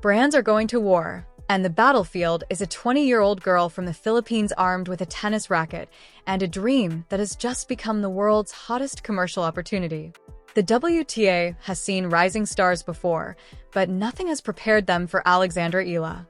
Brands are going to war, and the battlefield is a 20-year-old girl from the Philippines armed with a tennis racket and a dream that has just become the world's hottest commercial opportunity. The WTA has seen rising stars before, but nothing has prepared them for Alexandra Ayah.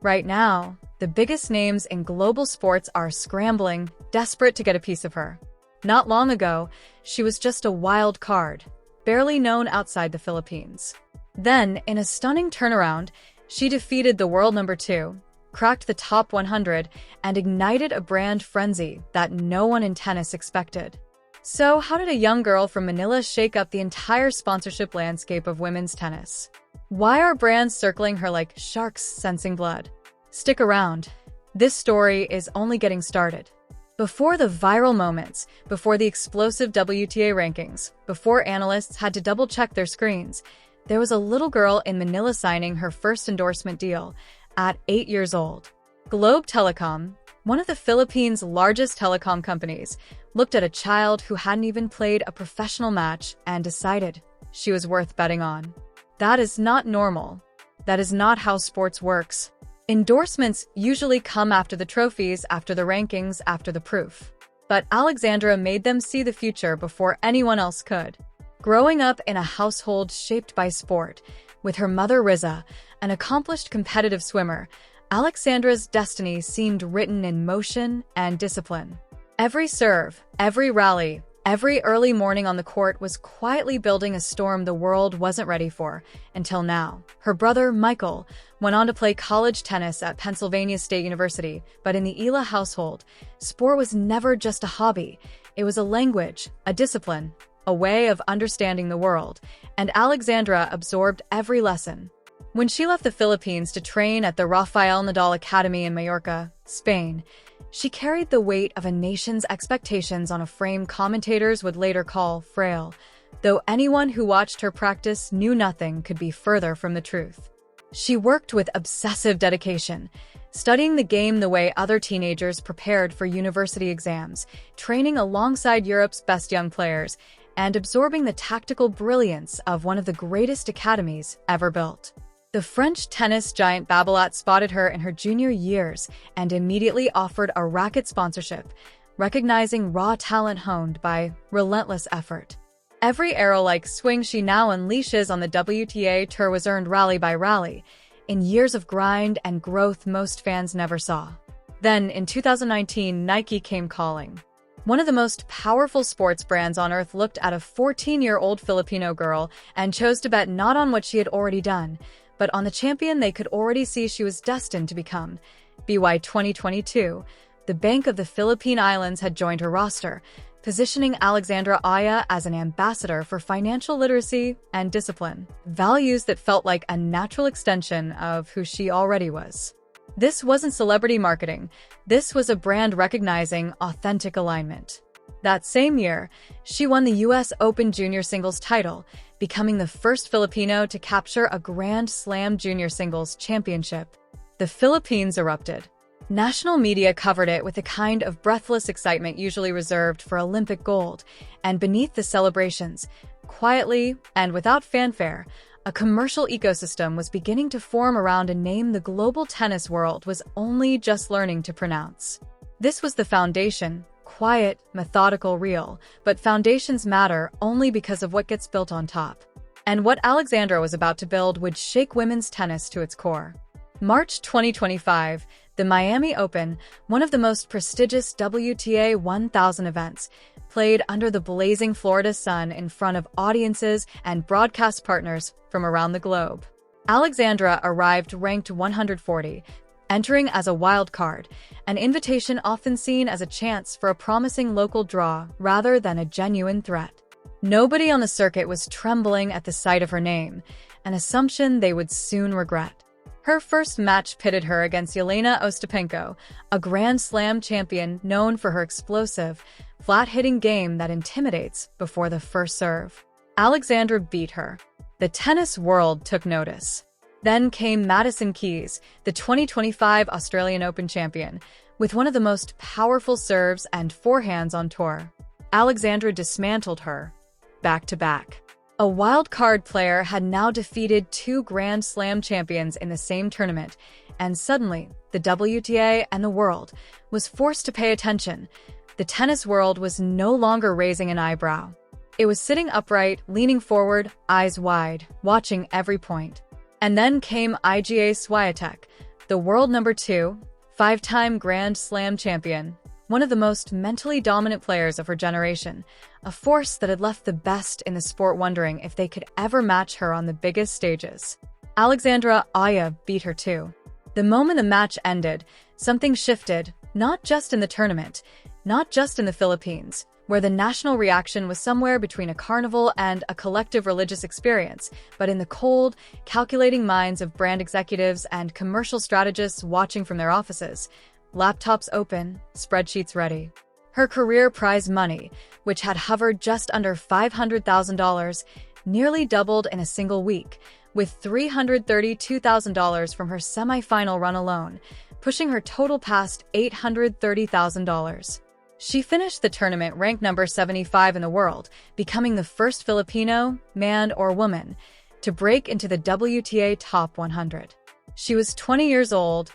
Right now, the biggest names in global sports are scrambling, desperate to get a piece of her. Not long ago, she was just a wild card, barely known outside the Philippines. Then, in a stunning turnaround, she defeated the world number 2, cracked the top 100, and ignited a brand frenzy that no one in tennis expected. So, how did a young girl from Manila shake up the entire sponsorship landscape of women's tennis? Why are brands circling her like sharks sensing blood? Stick around. This story is only getting started. Before the viral moments, before the explosive WTA rankings, before analysts had to double-check their screens, there was a little girl in Manila signing her first endorsement deal at 8 years old. Globe Telecom, one of the Philippines' largest telecom companies, looked at a child who hadn't even played a professional match and decided she was worth betting on. That is not normal. That is not how sports works. Endorsements usually come after the trophies, after the rankings, after the proof. But Alexandra made them see the future before anyone else could. Growing up in a household shaped by sport, with her mother Riza, an accomplished competitive swimmer, Alexandra's destiny seemed written in motion and discipline. Every serve, every rally, every early morning on the court was quietly building a storm the world wasn't ready for, until now. Her brother, Michael, went on to play college tennis at Pennsylvania State University, but in the Eala household, sport was never just a hobby. It was a language, a discipline, a way of understanding the world, and Alexandra absorbed every lesson. When she left the Philippines to train at the Rafael Nadal Academy in Mallorca, Spain, she carried the weight of a nation's expectations on a frame commentators would later call frail, though anyone who watched her practice knew nothing could be further from the truth. She worked with obsessive dedication, studying the game the way other teenagers prepared for university exams, training alongside Europe's best young players, and absorbing the tactical brilliance of one of the greatest academies ever built. The French tennis giant Babolat spotted her in her junior years and immediately offered a racket sponsorship, recognizing raw talent honed by relentless effort. Every arrow-like swing she now unleashes on the WTA tour was earned rally by rally, in years of grind and growth most fans never saw. Then, in 2019, Nike came calling. One of the most powerful sports brands on earth looked at a 14-year-old Filipino girl and chose to bet not on what she had already done, but on the champion they could already see she was destined to become. BY 2022, the Bank of the Philippine Islands had joined her roster, positioning Alexandra Ayah as an ambassador for financial literacy and discipline, values that felt like a natural extension of who she already was. This wasn't celebrity marketing. This was a brand recognizing authentic alignment. That same year, she won the U.S. Open Junior Singles title, becoming the first Filipino to capture a Grand Slam Junior Singles championship. The Philippines erupted. National media covered it with a kind of breathless excitement usually reserved for Olympic gold, and beneath the celebrations, quietly and without fanfare, a commercial ecosystem was beginning to form around a name the global tennis world was only just learning to pronounce. This was the foundation, quiet, methodical, real, but foundations matter only because of what gets built on top. And what Alexandra was about to build would shake women's tennis to its core. March 2025, the Miami Open, one of the most prestigious WTA 1000 events, played under the blazing Florida sun in front of audiences and broadcast partners from around the globe. Alexandra arrived ranked 140, entering as a wild card, an invitation often seen as a chance for a promising local draw rather than a genuine threat. Nobody on the circuit was trembling at the sight of her name, an assumption they would soon regret. Her first match pitted her against Elena Ostapenko, a Grand Slam champion known for her explosive, flat-hitting game that intimidates before the first serve. Alexandra beat her. The tennis world took notice. Then came Madison Keys, the 2025 Australian Open champion, with one of the most powerful serves and forehands on tour. Alexandra dismantled her, back to back. A wildcard player had now defeated two Grand Slam champions in the same tournament, and suddenly, the WTA and the world was forced to pay attention. The tennis world was no longer raising an eyebrow. It was sitting upright, leaning forward, eyes wide, watching every point. And then came Iga Swiatek, the world number 2, 5-time Grand Slam champion, one of the most mentally dominant players of her generation, a force that had left the best in the sport wondering if they could ever match her on the biggest stages. Alexandra Ayah beat her too. The moment the match ended, something shifted, not just in the tournament, not just in the Philippines, where the national reaction was somewhere between a carnival and a collective religious experience, but in the cold, calculating minds of brand executives and commercial strategists watching from their offices. Laptops open, spreadsheets ready. Her career prize money, which had hovered just under $500,000, nearly doubled in a single week, with $332,000 from her semifinal run alone, pushing her total past $830,000. She finished the tournament ranked number 75 in the world, becoming the first Filipino, man or woman, to break into the WTA Top 100. She was 20 years old,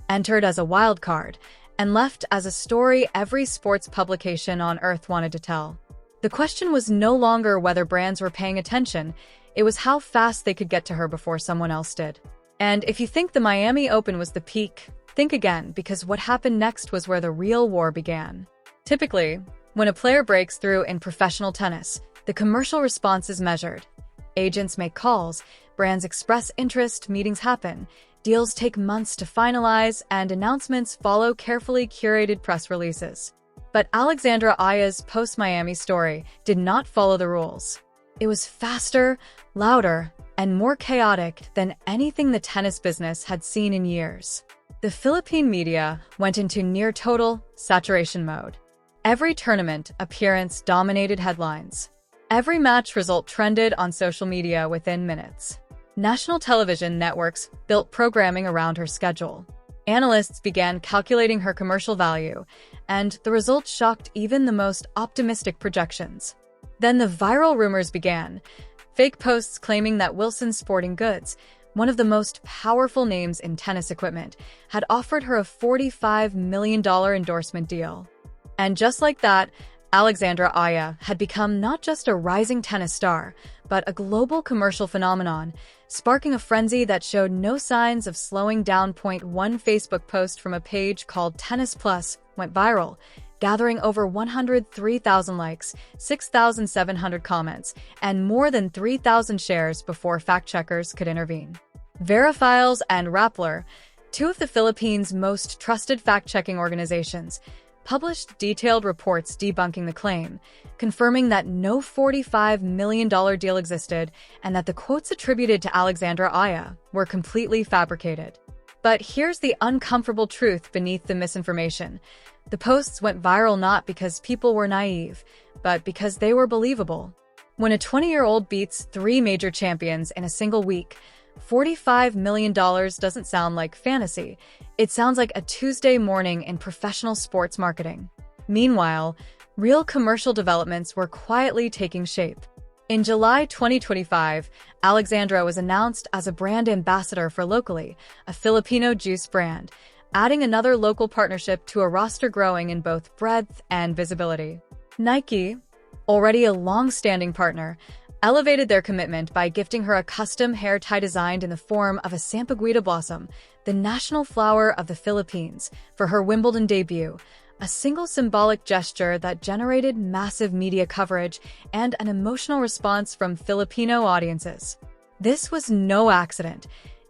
entered as a wild card, and left as a story every sports publication on earth wanted to tell. The question was no longer whether brands were paying attention, it was how fast they could get to her before someone else did. And if you think the Miami Open was the peak, think again, because what happened next was where the real war began. Typically, when a player breaks through in professional tennis, the commercial response is measured. Agents make calls, brands express interest, meetings happen, deals take months to finalize, and announcements follow carefully curated press releases. But Alexandra Ayah's post-Miami story did not follow the rules. It was faster, louder, and more chaotic than anything the tennis business had seen in years. The Philippine media went into near-total saturation mode. Every tournament appearance dominated headlines. Every match result trended on social media within minutes. National television networks built programming around her schedule. Analysts began calculating her commercial value, and the results shocked even the most optimistic projections. Then the viral rumors began. Fake posts claiming that Wilson Sporting Goods, one of the most powerful names in tennis equipment, had offered her a $45 million endorsement deal. And just like that, Alexandra Ayah had become not just a rising tennis star, but a global commercial phenomenon, sparking a frenzy that showed no signs of slowing down. One Facebook post from a page called Tennis Plus went viral, gathering over 103,000 likes, 6,700 comments, and more than 3,000 shares before fact-checkers could intervene. Verifiles and Rappler, two of the Philippines' most trusted fact-checking organizations, published detailed reports debunking the claim, confirming that no $45 million deal existed and that the quotes attributed to Alexandra Ayah were completely fabricated. But here's the uncomfortable truth beneath the misinformation. The posts went viral not because people were naive, but because they were believable. When a 20-year-old beats 3 major champions in a single week, $45 million doesn't sound like fantasy. It sounds like a Tuesday morning in professional sports marketing. Meanwhile, real commercial developments were quietly taking shape. In July 2025, Alexandra was announced as a brand ambassador for Locally, a Filipino juice brand, adding another local partnership to a roster growing in both breadth and visibility. Nike, already a long-standing partner, elevated their commitment by gifting her a custom hair tie designed in the form of a sampaguita blossom, the national flower of the Philippines, for her Wimbledon debut, a single symbolic gesture that generated massive media coverage and an emotional response from Filipino audiences. This was no accident.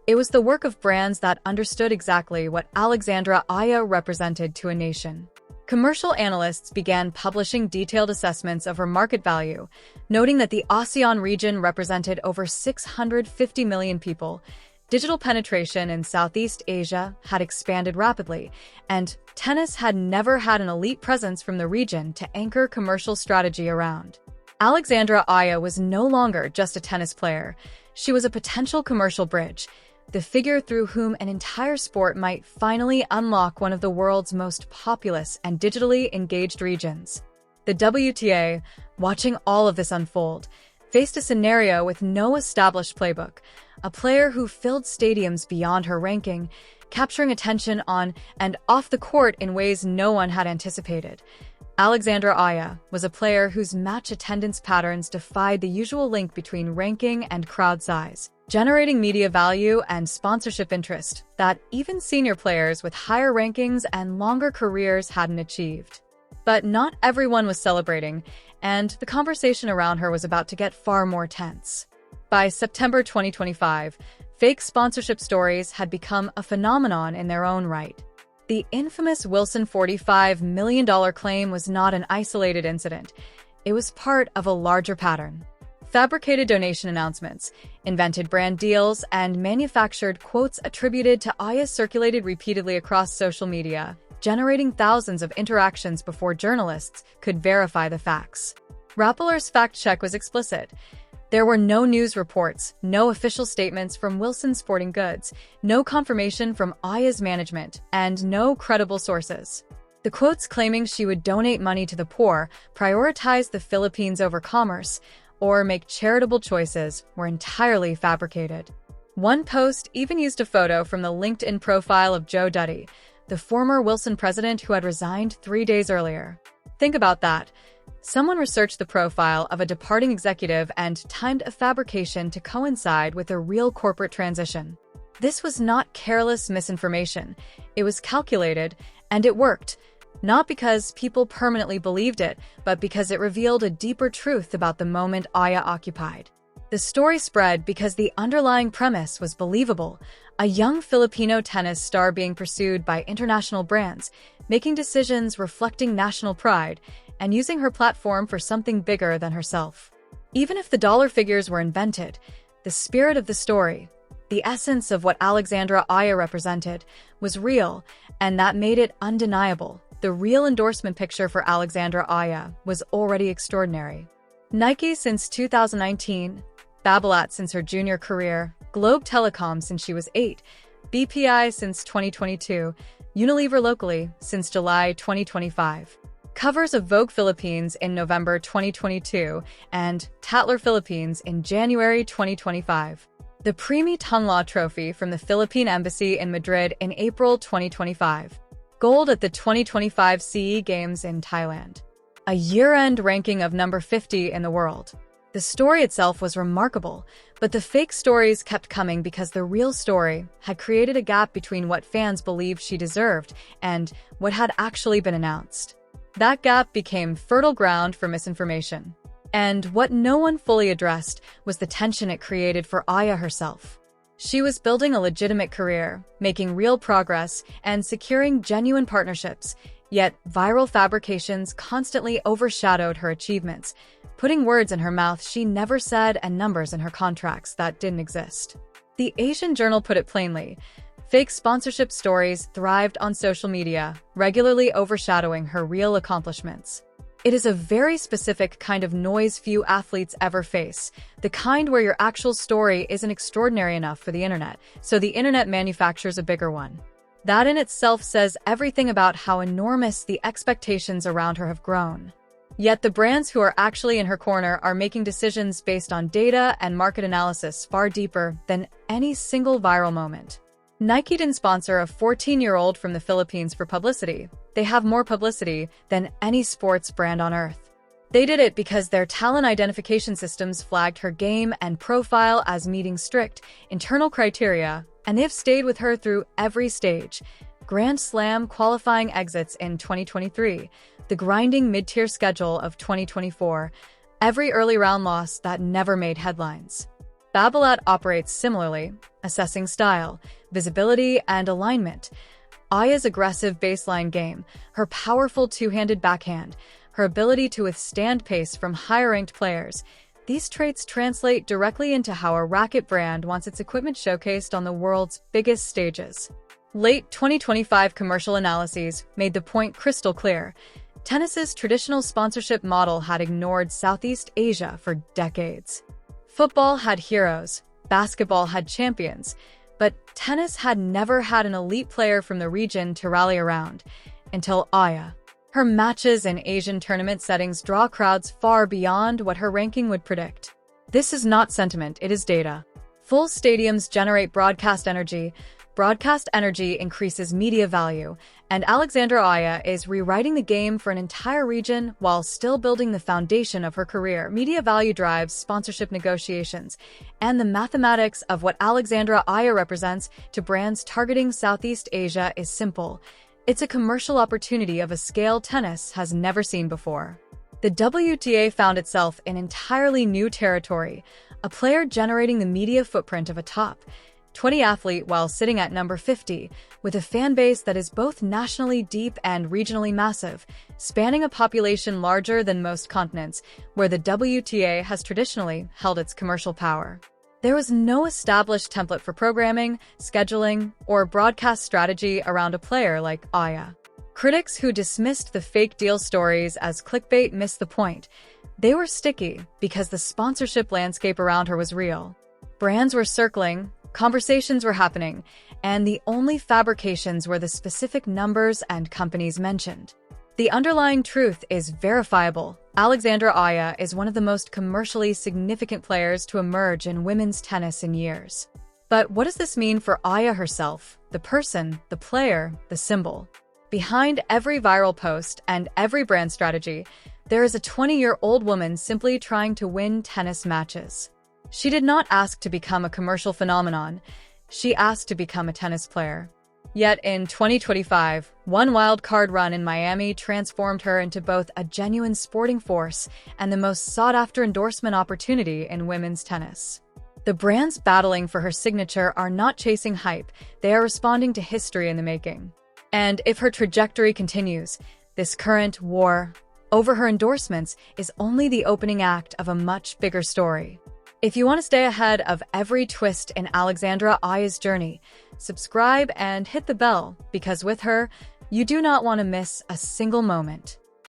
It was the work of brands that understood exactly what Alexandra Ayah represented to a nation. Commercial analysts began publishing detailed assessments of her market value, noting that the ASEAN region represented over 650 million people, digital penetration in Southeast Asia had expanded rapidly, and tennis had never had an elite presence from the region to anchor commercial strategy around. Alexandra Ayah was no longer just a tennis player. She was a potential commercial bridge, the figure through whom an entire sport might finally unlock one of the world's most populous and digitally engaged regions. The WTA, watching all of this unfold, faced a scenario with no established playbook, a player who filled stadiums beyond her ranking, capturing attention on and off the court in ways no one had anticipated. Alexandra Ayah was a player whose match attendance patterns defied the usual link between ranking and crowd size, generating media value and sponsorship interest that even senior players with higher rankings and longer careers hadn't achieved. But not everyone was celebrating, and the conversation around her was about to get far more tense. By September 2025, fake sponsorship stories had become a phenomenon in their own right. The infamous Wilson $45 million claim was not an isolated incident. It was part of a larger pattern. Fabricated donation announcements, invented brand deals, and manufactured quotes attributed to Ayah circulated repeatedly across social media, generating thousands of interactions before journalists could verify the facts. Rappeller's fact check was explicit. There were no news reports, no official statements from Wilson Sporting Goods, no confirmation from Ayah's management, and no credible sources. The quotes claiming she would donate money to the poor, prioritize the Philippines over commerce, or make charitable choices were entirely fabricated. One post even used a photo from the LinkedIn profile of Joe Duddy, the former Wilson president who had resigned 3 days earlier. Think about that. Someone researched the profile of a departing executive and timed a fabrication to coincide with a real corporate transition. This was not careless misinformation. It was calculated, and it worked. Not because people permanently believed it, but because it revealed a deeper truth about the moment Ayah occupied. The story spread because the underlying premise was believable: a young Filipino tennis star being pursued by international brands, making decisions reflecting national pride, and using her platform for something bigger than herself. Even if the dollar figures were invented, the spirit of the story, the essence of what Alexandra Ayah represented, was real, and that made it undeniable. The real endorsement picture for Alexandra Ayah was already extraordinary. Nike since 2019, Babolat since her junior career, Globe Telecom since she was 8, BPI since 2022, Unilever locally since July 2025. Covers of Vogue Philippines in November 2022 and Tatler Philippines in January 2025. The Premi Tunla Trophy from the Philippine Embassy in Madrid in April 2025. Gold at the 2025 CE Games in Thailand. A year-end ranking of number 50 in the world. The story itself was remarkable, but the fake stories kept coming because the real story had created a gap between what fans believed she deserved and what had actually been announced. That gap became fertile ground for misinformation. And what no one fully addressed was the tension it created for Ayah herself. She was building a legitimate career, making real progress, and securing genuine partnerships, yet viral fabrications constantly overshadowed her achievements, putting words in her mouth she never said and numbers in her contracts that didn't exist. The Asian Journal put it plainly: fake sponsorship stories thrived on social media, regularly overshadowing her real accomplishments. It is a very specific kind of noise few athletes ever face, the kind where your actual story isn't extraordinary enough for the internet, so the internet manufactures a bigger one. That in itself says everything about how enormous the expectations around her have grown. Yet the brands who are actually in her corner are making decisions based on data and market analysis far deeper than any single viral moment. Nike didn't sponsor a 14-year-old from the Philippines for publicity. They have more publicity than any sports brand on earth. They did it because their talent identification systems flagged her game and profile as meeting strict internal criteria, and they've stayed with her through every stage. Grand Slam qualifying exits in 2023, the grinding mid-tier schedule of 2024, every early round loss that never made headlines. Babolat operates similarly, assessing style, visibility, and alignment. Ayah's aggressive baseline game, her powerful two-handed backhand, her ability to withstand pace from higher-ranked players, these traits translate directly into how a racket brand wants its equipment showcased on the world's biggest stages. Late 2025 commercial analyses made the point crystal clear. Tennis's traditional sponsorship model had ignored Southeast Asia for decades. Football had heroes, basketball had champions, but tennis had never had an elite player from the region to rally around, until Ayah. Her matches in Asian tournament settings draw crowds far beyond what her ranking would predict. This is not sentiment, it is data. Full stadiums generate broadcast energy. Broadcast energy increases media value, and Alexandra Ayah is rewriting the game for an entire region while still building the foundation of her career. Media value drives sponsorship negotiations, and the mathematics of what Alexandra Ayah represents to brands targeting Southeast Asia is simple. It's a commercial opportunity of a scale tennis has never seen before. The WTA found itself in entirely new territory, a player generating the media footprint of a top 20 athlete while sitting at number 50, with a fan base that is both nationally deep and regionally massive, spanning a population larger than most continents, where the WTA has traditionally held its commercial power. There was no established template for programming, scheduling, or broadcast strategy around a player like Ayah. Critics who dismissed the fake deal stories as clickbait missed the point. They were sticky because the sponsorship landscape around her was real. Brands were circling, conversations were happening, and the only fabrications were the specific numbers and companies mentioned. The underlying truth is verifiable. Alexandra Ayah is one of the most commercially significant players to emerge in women's tennis in years. But what does this mean for Ayah herself, the person, the player, the symbol? Behind every viral post and every brand strategy, there is a 20-year-old woman simply trying to win tennis matches. She did not ask to become a commercial phenomenon. She asked to become a tennis player. Yet in 2025, one wildcard run in Miami transformed her into both a genuine sporting force and the most sought-after endorsement opportunity in women's tennis. The brands battling for her signature are not chasing hype, they are responding to history in the making. And if her trajectory continues, this current war over her endorsements is only the opening act of a much bigger story. If you want to stay ahead of every twist in Alexandra Ayah's journey, subscribe and hit the bell, because with her, you do not want to miss a single moment.